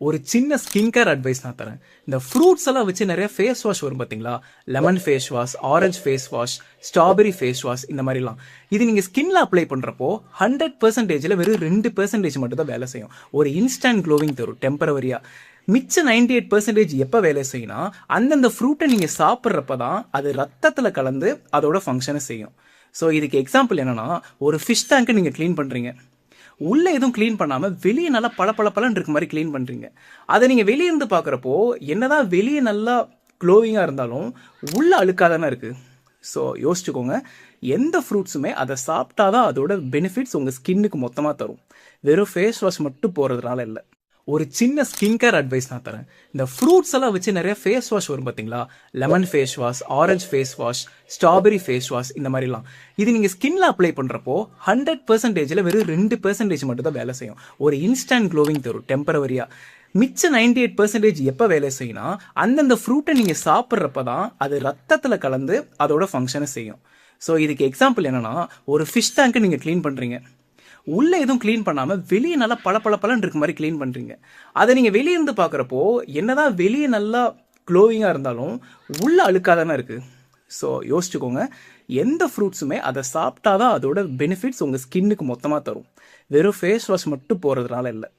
ஒரு சின்ன skin care advice நான் தரேன். இந்த ஃப்ரூட்ஸ் எல்லாம் வச்சு நிறைய ஃபேஸ் வாஷ் வரும் பார்த்தீங்களா? Lemon face wash, orange face wash, strawberry face wash இந்த மாதிரிலாம். இது நீங்கள் ஸ்கின்ல அப்ளை பண்ணுறப்போ 100%ல வெறும் 2% மட்டும் தான் வேலை செய்யும். ஒரு இன்ஸ்டன்ட் க்ளோவிங் தரும் டெம்பரவரியாக. மிச்ச 98% எப்போ வேலை செய்யும்னா அந்தந்த ஃப்ரூட்டை நீங்கள் சாப்பிட்றப்ப தான் அது ரத்தத்தில் கலந்து அதோட ஃபங்க்ஷனை செய்யும். ஸோ இதுக்கு எக்ஸாம்பிள் என்னன்னா, ஒரு ஃபிஷ் டேங்கை நீங்கள் க்ளீன் பண்ணுறீங்க. உள்ளே எதுவும் க்ளீன் பண்ணாமல் வெளியே நல்லா பளபளன்னு இருக்க மாதிரி க்ளீன் பண்ணுறீங்க. அதை நீங்கள் வெளியே இருந்து பார்க்குறப்போ என்னதான் வெளியே நல்லா க்ளோவிங்காக இருந்தாலும் உள்ளே அழுக்காக தானே இருக்குது. ஸோ யோசிச்சுக்கோங்க, எந்த ஃப்ரூட்ஸுமே அதை சாப்பிட்டா தான் அதோட பெனிஃபிட்ஸ் உங்கள் ஸ்கின்னுக்கு மொத்தமாக தரும். வெறும் ஃபேஸ் வாஷ் மட்டும் போகிறதுனால இல்லை. ஒரு சின்ன ஸ்கின் கேர் அட்வைஸ் நான் தரேன். இந்த ஃப்ரூட்ஸ் எல்லாம் வச்சு நிறைய ஃபேஸ் வாஷ் வரும் பார்த்தீங்களா? Lemon face wash, orange face wash, strawberry face wash இந்த மாதிரிலாம். இது நீங்கள் ஸ்கின்ல அப்ளை பண்ணுறப்போ 100%ல வெறும் 2% மட்டும் தான் வேலை செய்யும். ஒரு இன்ஸ்டன்ட் க்ளோவிங் தரும் டெம்பரவரியாக. மிச்ச 98% எப்போ வேலை செய்யும்னா அந்தந்த ஃப்ரூட்டை நீங்கள் சாப்பிட்றப்ப தான் அது ரத்தத்தில் கலந்து அதோட ஃபங்க்ஷனை செய்யும். ஸோ இதுக்கு எக்ஸாம்பிள் என்னன்னா, ஒரு ஃபிஷ் டேங்கை நீங்கள் க்ளீன் பண்ணுறீங்க. உள்ளே எதுவும் க்ளீன் பண்ணாமல் வெளியே நல்லா பளபளன்னு இருக்க மாதிரி க்ளீன் பண்ணுறீங்க. அதை நீங்கள் வெளியே இருந்து பார்க்குறப்போ என்னதான் வெளியே நல்லா க்ளோவிங்காக இருந்தாலும் உள்ளே அழுக்காக தானே இருக்குது. ஸோ யோசிச்சுக்கோங்க, எந்த ஃப்ரூட்ஸுமே அதை சாப்பிட்டா தான் அதோட பெனிஃபிட்ஸ் உங்கள் ஸ்கின்னுக்கு மொத்தமாக தரும். வெறும் ஃபேஸ் வாஷ் மட்டும் போகிறதுனால இல்லை.